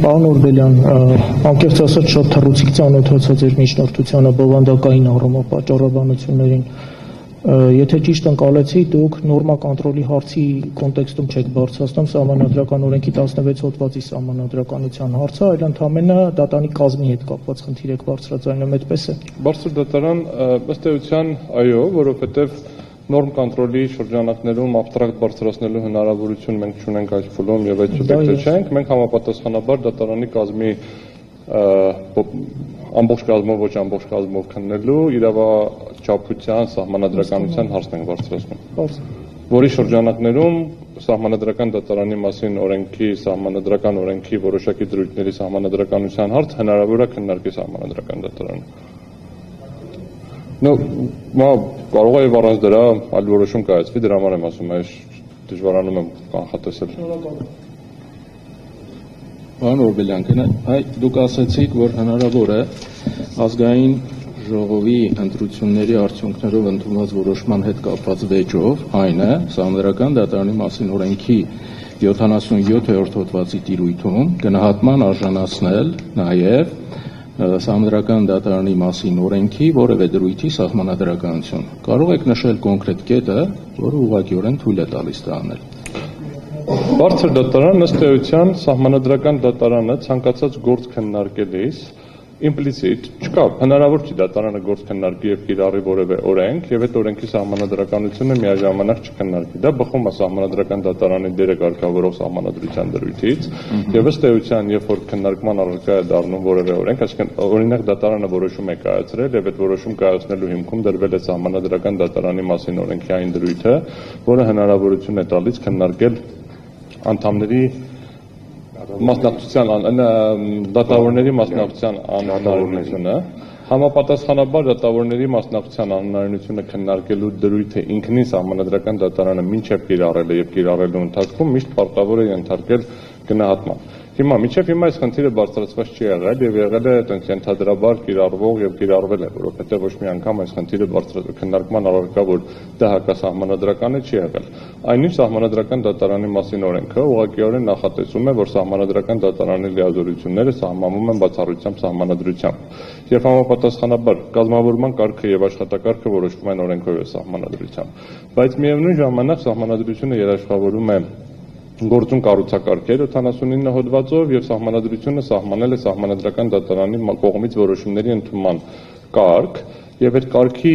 Պարոն Օրբելյան, անկեղծ ասած շատ թռուցիկ ծանոթացած էր միջնորդությանը բովանդակային առումով պատճառաբանություններին։ Եթե ճիշտ ընկալեցի, դուք նորմա կոնտրոլի հարցի կոնտեքստում չեք բարձրացնում սահմանադրական օրենքի 16 հոդվածի սահմանադրականության հարցը, այլ ընդհանրապես դատարանի կազմի հետ կապված խնդիր եք բարձրացնում, այդպես է։ Բարձր դատարան ըստ էության այո, որովհետև նորմ կոնտրոլի շրջանակներում աբստրակտ բարձրացնելու հնարավորություն մենք չունենք այս փուլում եւ այդ սուբյեկտը չենք, մենք համապատասխանաբար դատարանի կազմի ամբողջ կազմով ոչ ամբողջ կազմով քննելու իրավաչափության սահմանադրականության հարցն ենք բարձրացնում, որի շրջանակներում սահմանադրական դատարանի մասին օրենքի սահմանադրական օրենքի որոշակի դրույթների սահմանադրականության հարց հնարավոր է քննարկել սահմանադրական դատարանը։ Կարող է եւ առանց դրա այլ որոշում կայացվի, դրա համար եմ ասում, այս դժվարանում եմ կանխատեսել։ Պարոն Օրբելյան, դուք ասացիք, որ հնարավոր է ազգային ժողովի ընտրությունների արդյունքներով ընդունված որոշման հետ կապված վեճով, այն է սահմանադրական դատարանի մասին օրենքի 77-րդ հոդվածի տիրույթում գնահատման արժանացնել նաև սահմանադրական դատարանի մասին օրենքի որևէ դրույթի սահմանադրականություն։ Կարող եք նշել կոնկրետ կետը, որը ուղղակիորեն թույլ է տալիս դա անել։ Բարձր դատարան ըստ էության սահմանադրական դատարանը ցանկացած գործ քննարկելիս իմպլիցիտ չկա, հնարավոր չի դատարանը գործ քննարկի եւ կիրառի որևէ օրենք եւ այդ օրենքի սահմանադրականությունը միաժամանակ չքննարկի։ Դա բխում է սահմանադրական դատարանի դերը կարգավորող սահմանադրության դրույթից եւ ըստ էության, երբ որ քննարկման առարկա է դառնում որևէ օրենք, այսինքն օրինակ դատարանը որոշում է կայացրել եւ այդ որոշում կայացնելու հիմքում դրվել է սահմանադրական դատարանի մասին օրենքի այն դրույթը, որը հնարավորություն է տալիս քննարկել անդամների մասնակցության դատավորների մասնակցության անհնարինությունը, համապատասխանաբար դատավորների մասնակցության անհնարինությունը քննարկելու դրույթը ինքնին սահմանադրական դատարանը մինչև կիրառել է եւ կիրառելու ընթացքում միշտ պարտավոր է ենթարկել գնահատման։ Մինչև հիմա այս խնդիրը բարձրացված չի եղել եւ եղել է ենթադրաբար կիրառվող եւ կիրառվել է, որովհետեւ ոչ մի անգամ այս խնդիրը քննարկման առարկա, որ դա հակասահմանադրական է, չի եղել։ Այնինչ սահմանադրական դատարանի մասին օրենքը ուղղակիորեն նախատեսում է, որ սահմանադրական դատարանի լիազորությունները սահմանվում են բացառությամբ սահմանադրությամբ եւ համապատասխանաբար կազմավորման կարգը եւ աշխատակարգը որոշվում են օրենքով եւ սահմանադրությամբ, բայց միևնույն ժամանակ սահմանադրությունը երաշխավորում է գործուն կառուցակարգեր 79 հոդվածով եւ սահմանադրությունը սահմանել է սահմանադրական դատարանի կողմից որոշումների ընդունման կարգ եւ այդ կարգի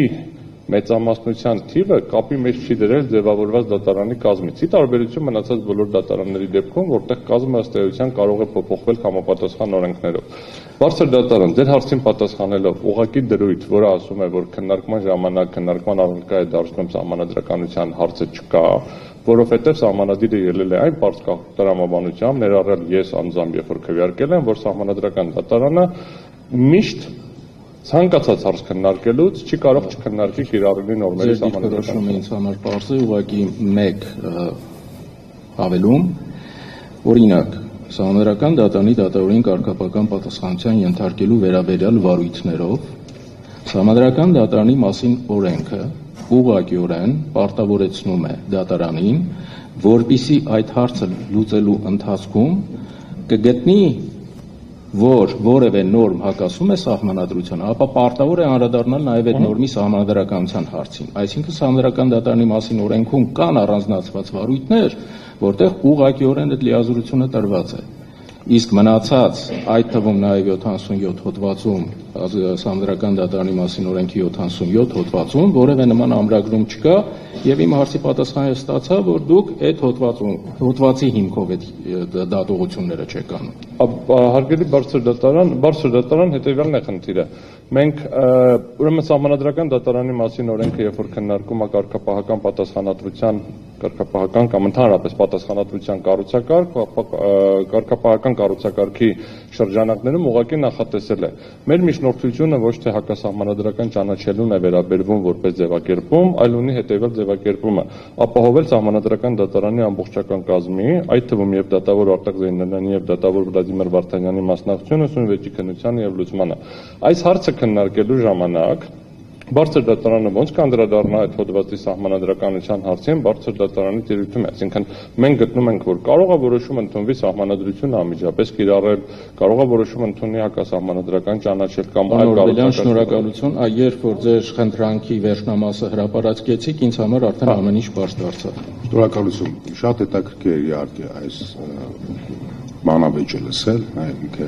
մեծամասնության թիվը կապի մեջ չի դրել ձևավորված դատարանի կազմից։ Ի տարբերություն մնացած բոլոր դատարանների դեպքում, որտեղ կազմը ըստ էության կարող է փոփոխվել համապատասխան օրենքներով։ Բարձր դատարան ձեր հարցին պատասխանելով ուղղակի դրույթ, որը ասում է, որ քննարկման ժամանակ քննարկման առարկա է դարձնում սահմանադրականության հարցը չկա, որովհետև սահմանադիրը ելել է այն պարզ տրամաբանությամբ, ներառյալ ես անձամբ երբ որ քվեարկել եմ, որ սահմանադրական դատարանը միշտ ցանկացած հարց քննարկելուց չի կարող չքննարկի կիրառելի նորմերի սահմանադրականությունը։ Ինձ համար պարզ է ուղղակի մեկ հավելում, օրինակ սահմանադրական դատարանի դատավորին կարգապահական պատասխանատվության ենթարկելու վերաբերյալ վարույթներով սահմանադրական դատարանի մասին օրենքը ուղղակիորեն պարտավորեցնում է դատարանին, որպիսի այդ հարցը լուծելու ընթացքում կգտնի, որ որևէ նորմ հակասում է սահմանադրությանը, ապա պարտավոր է անդրադառնալ նաև այդ նորմի սահմանադրականության հարցին։ Այսինքն սահմանադրական դատարանի մասին օրենքում կան առանձնացված վարույթներ, որտեղ ուղղակիորեն այդ լիազորությունը տրված է։ Իսկ մնացած այդ թվում նաև 77 հոդվածում սահմանադրական դատարանի մասին օրենքի 77 հոդվածում որևէ նման ամրագրում չկա եւ իմ հարցի պատասխանը ստացա, որ դուք այդ հոդվածի հիմքով այդ դատողությունները չեք անում։ Հարգելի բարձր դատարան հետեւյալն է խնդիրը։ Մենք ուրեմն սահմանադրական դատարանի մասին օրենքը երբ որ քննարկում է կարգապահական պատասխանատվության կարգապահական կամ ընդհանրապես պատասխանատվության կառուցակարգ, կարգապահական կառուցակարգի շրջանակներում ուղղակի նախատեսել է։ Մեր միջնորդությունը ոչ թե հակասահմանադրական ճանաչելուն է վերաբերվում որպես ձևակերպում, այլ ունի հետևյալ ձևակերպումը՝ ապահովել սահմանադրական դատարանի ամբողջական կազմի, այդ թվում եւ դատավոր Արտակ Զեյնալյանի եւ դատավոր Վլադիմիր Վարդանյանի մասնակցությունը ուսումնվեճի քննությանը եւ լուծմանը։ Այս հարցը քննարկելու ժամանակ Բարձր դատարանը ոնց կանդրադառնա այդ հոդվածի սահմանադրականության հարցին բարձր դատարանի տիրույթում է, այսինքն մենք գտնում ենք, որ կարող է որոշում ընդունվի սահմանադրությունը անմիջապես կիրառել, կարող է որոշում ընդունի հակասահմանադրական ճանաչել կամ այլ Պարոն շնորհակալություն, երբ որ ձեր խնդրանքի վերջնամասը հրապարակեցիք, ինձ համար արդեն ամեն ինչ բաց դարձավ։ Շնորհակալություն։ Շատ հետաքրքիր է իհարկե այս բանավեճը լսել, ինքը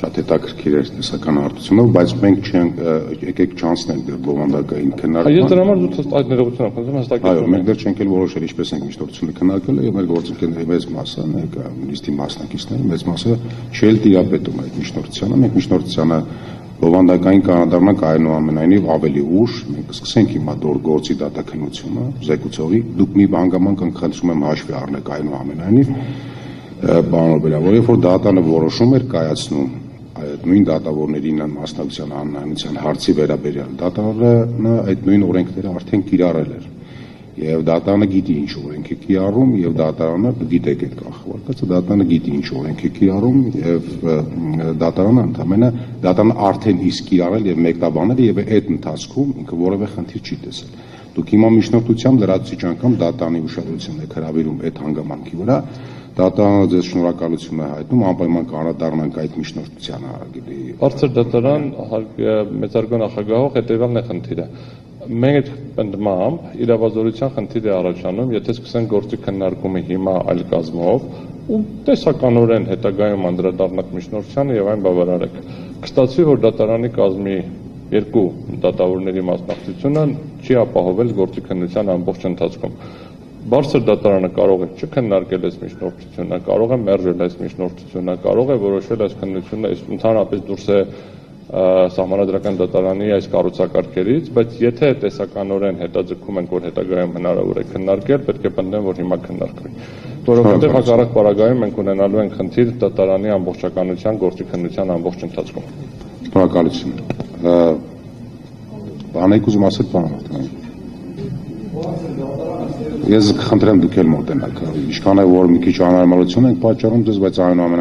շատ հետաքրքիր էր տեսական հարթությունով, բայց մենք չենք եկեք չանցնենք դեռ բովանդակային քննարկման։ Ես դրա համար դուք այդ ներողություն ակնկալում հստակեցնում։ Այո, մենք դեռ չենք էլ որոշել ինչպես ենք միջնորդությունը քննարկել եւ մեր գործընկերների մեծ մասը, ներկա նիստի մասնակիցների մեծ մասը չել տիրապետում այդ միջնորդությանը, մենք միջնորդությանը բովանդակային կանադառնանք այնուամենայնիվ ավելի ուշ, մենք սկսենք հիմա դոր գործի դատաքննությունը, զեկուցողի, դուք մի հանգամանք խնդրում եմ հաշվի առնեք այնուամենայնիվ, բանով որովհետեւ որ դատանը որոշում էր կայացնում այդ նույն դատավորներին մասնակցության անհնարինության հարցի վերաբերյալ դատարանը այդ նույն օրենքները արդեն կիրառել էր եւ դատարանը գիտի ինչ օրենք է կիրառում եւ դատարանը գիտեք այդ կախվածը դատարանը գիտի ինչ օրենք է կիրառում եւ դատարանը ընդհանրապես դատարանը արդեն իսկ կիրառել եւ մեկնաբանել եւ այդ ընթացքում ինքը որևէ խնդիր չի տեսել դուք հիմա միջնորդությամբ լրացուցիչ անգամ դատարանի ուշադրությունն եք հրավիրում այդ հանգամանքի վրա դատարանը ձեզ շնորհակալություն է հայտնում անպայման կանադառնանք այդ միջնորդությանը Բարձր դատարան մեծարգո նախագահող հետեւյալն է խնդիրը մենք այդ ընդմամբ իրավազորության խնդիր է առաջանում եթե սկսենք գործի քննարկումը հիմա այլ կազմով ու տեսականորեն հետագայում անդրադառնանք միջնորդությանը եւ այն բավարարեք կստացվի որ դատարանի կազմի երկու դատավորների մասնակցությունը չի ապահովել գործի քննության ամբողջ ընթացքում Բարձր դատարանը կարող է չքննարկել այս միջնորդությունը, կարող է մերժել այս միջնորդությունը, կարող է որոշել այս քննությունը, ընդհանրապես դուրս է սահմանադրական դատարանի այս կառուցակարգերից, բայց եթե տեսականորեն հետաձգում ենք, որ հետագայում հնարավոր է քննարկել, պետք է պնդեմ, որ հիմա քննարկվի։ Որովհետև հակառակ պարագայում մենք ունենալու ենք խնդիր դատարանի ամբողջականության գործի քննության ամբողջ ընթացքում։ Շնորհակալություն։ Բանեք ուզում ասել բան։ Ես խնդրեմ դուք էլ մոտենաք, ինչքան է որ մի քիչ անհարմարություն ենք պատճառում ձեզ, բայց այնուամենայնիվ